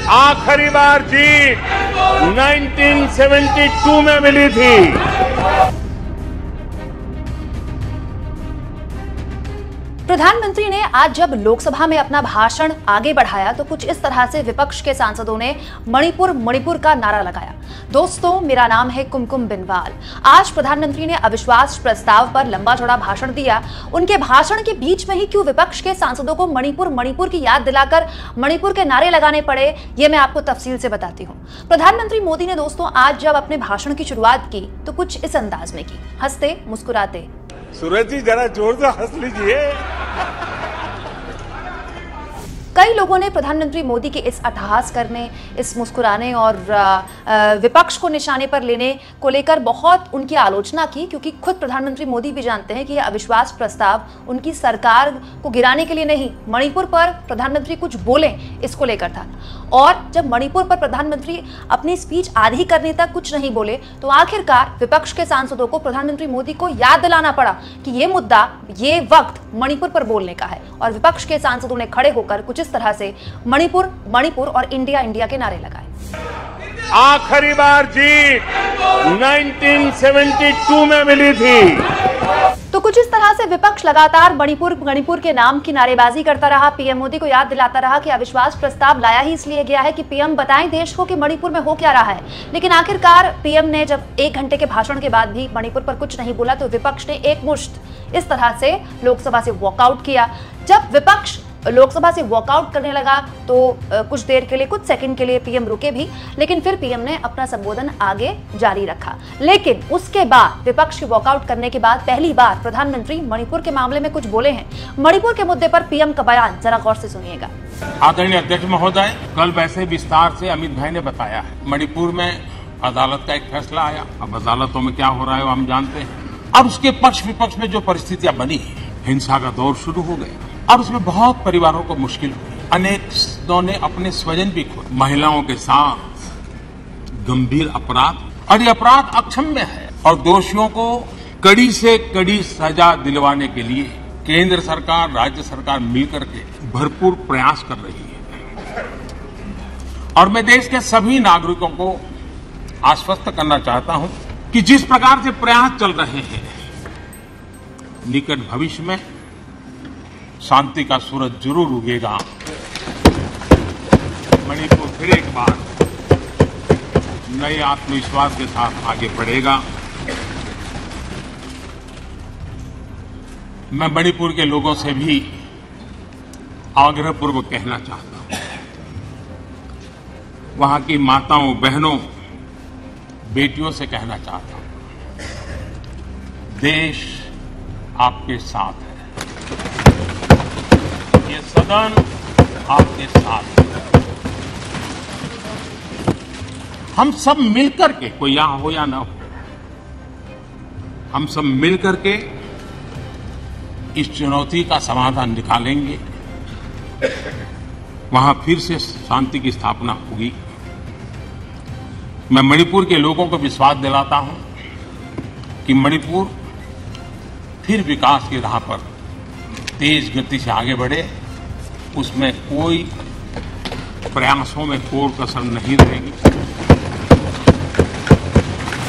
आखिरी बार जीत 1972 में मिली थी। प्रधानमंत्री ने आज जब लोकसभा में अपना भाषण आगे बढ़ाया तो कुछ इस तरह से विपक्ष के सांसदों ने मणिपुर का नारा लगाया। दोस्तों, मेरा नाम है कुमकुम बिनवाल। आज प्रधानमंत्री ने अविश्वास प्रस्ताव पर लंबा चौड़ा भाषण दिया। उनके भाषण के बीच में ही क्यों विपक्ष के सांसदों को मणिपुर की याद दिलाकर मणिपुर के नारे लगाने पड़े, ये मैं आपको तफसील से बताती हूँ। प्रधानमंत्री मोदी ने दोस्तों आज जब अपने भाषण की शुरुआत की तो कुछ इस अंदाज में की, हंसते मुस्कुराते। सूरज जी जरा जोर से हंस लीजिए। कई लोगों ने प्रधानमंत्री मोदी के इस अट्टहास करने, इस मुस्कुराने और विपक्ष को निशाने पर लेने को लेकर बहुत उनकी आलोचना की, क्योंकि खुद प्रधानमंत्री मोदी भी जानते हैं कि यह अविश्वास प्रस्ताव उनकी सरकार को गिराने के लिए नहीं, मणिपुर पर प्रधानमंत्री कुछ बोलें इसको लेकर था। और जब मणिपुर पर प्रधानमंत्री अपनी स्पीच आधी करने तक कुछ नहीं बोले तो आखिरकार विपक्ष के सांसदों को प्रधानमंत्री मोदी को याद दिलाना पड़ा कि ये मुद्दा, ये वक्त मणिपुर पर बोलने का है। और विपक्ष के सांसदों ने खड़े होकर कुछ इस तरह से मणिपुर और इंडिया के नारे लगाए। आखिरी बार जीत 1972 में मिली थी। तो कुछ इस तरह से विपक्ष लगातार मणिपुर के नाम की नारेबाजी करता रहा, पीएम मोदी को याद दिलाता रहा कि अविश्वास प्रस्ताव लाया ही इसलिए गया है कि पीएम बताएं देश को कि मणिपुर में हो क्या रहा है। लेकिन आखिरकार पीएम ने जब 1 घंटे के भाषण के बाद भी मणिपुर पर कुछ नहीं बोला तो विपक्ष ने एकमुश्त इस तरह से लोकसभा से वॉकआउट किया। जब विपक्ष लोकसभा से वॉकआउट करने लगा तो कुछ देर के लिए, कुछ सेकंड के लिए पीएम रुके भी, लेकिन फिर पीएम ने अपना संबोधन आगे जारी रखा। लेकिन उसके बाद विपक्ष के वॉकआउट करने के बाद पहली बार प्रधानमंत्री मणिपुर के मामले में कुछ बोले हैं। मणिपुर के मुद्दे पर पीएम का बयान जरा गौर से सुनिएगा। आदरणीय अध्यक्ष महोदय, कल वैसे विस्तार से अमित भाई ने बताया है। मणिपुर में अदालत का एक फैसला आया। अब अदालतों में क्या हो रहा है वो हम जानते हैं। अब उसके पक्ष विपक्ष में जो परिस्थितियां बनी, हिंसा का दौर शुरू हो गया और उसमें बहुत परिवारों को मुश्किल हुई। अनेकों ने अपने स्वजन भी खोए। महिलाओं के साथ गंभीर अपराध, और ये अपराध अक्षम्य है और दोषियों को कड़ी से कड़ी सजा दिलवाने के लिए केंद्र सरकार, राज्य सरकार मिलकर के भरपूर प्रयास कर रही है। और मैं देश के सभी नागरिकों को आश्वस्त करना चाहता हूं कि जिस प्रकार से प्रयास चल रहे हैं, निकट भविष्य में शांति का सूरज जरूर उगेगा। मणिपुर फिर एक बार नए आत्मविश्वास के साथ आगे बढ़ेगा। मैं मणिपुर के लोगों से भी आग्रहपूर्वक कहना चाहता हूं, वहां की माताओं, बहनों, बेटियों से कहना चाहता हूं, देश आपके साथ है। ये सदन आपके साथ है। हम सब मिलकर के, कोई यहां हो या ना हो, हम सब मिलकर के इस चुनौती का समाधान निकालेंगे। वहां फिर से शांति की स्थापना होगी। मैं मणिपुर के लोगों को विश्वास दिलाता हूं कि मणिपुर फिर विकास की राह पर तेज गति से आगे बढ़े। उसमें कोई प्रयासों में कोई कसर नहीं रहेगी।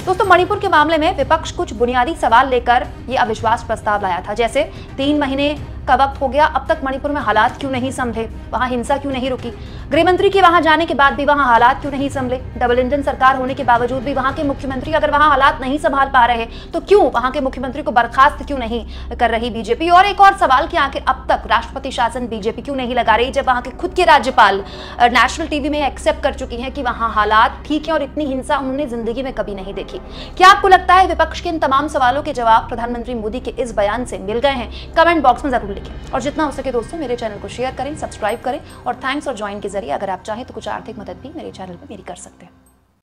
दोस्तों, मणिपुर के मामले में विपक्ष कुछ बुनियादी सवाल लेकर ये अविश्वास प्रस्ताव लाया था, जैसे 3 महीने का वक्त हो गया, अब तक मणिपुर में हालात क्यों नहीं संभले, वहां हिंसा क्यों नहीं रुकी, गृहमंत्री के वहां जाने के बाद भी वहां हालात क्यों नहीं संभले, डबल इंजन सरकार होने के बावजूद भी वहां के मुख्यमंत्री अगर वहां हालात नहीं संभाल पा रहे तो क्यों वहां के मुख्यमंत्री को बर्खास्त क्यों नहीं कर रही बीजेपी। और एक और सवाल कि आखिर अब तक राष्ट्रपति शासन बीजेपी क्यों नहीं लगा रही, जब वहां के खुद के राज्यपाल नेशनल टीवी में एक्सेप्ट कर चुकी हैं कि वहां हालात ठीक है और इतनी हिंसा उन्होंने जिंदगी में कभी नहीं देखी। क्या आपको लगता है विपक्ष के इन तमाम सवालों के जवाब प्रधानमंत्री मोदी के इस बयान से मिल गए हैं? कमेंट बॉक्स में जरूर लिखें और जितना हो सके दोस्तों मेरे चैनल को शेयर करें, सब्सक्राइब करें और थैंक्स और ज्वाइन के जरिए अगर आप चाहें तो कुछ आर्थिक मदद भी मेरे चैनल पर मेरी कर सकते हैं।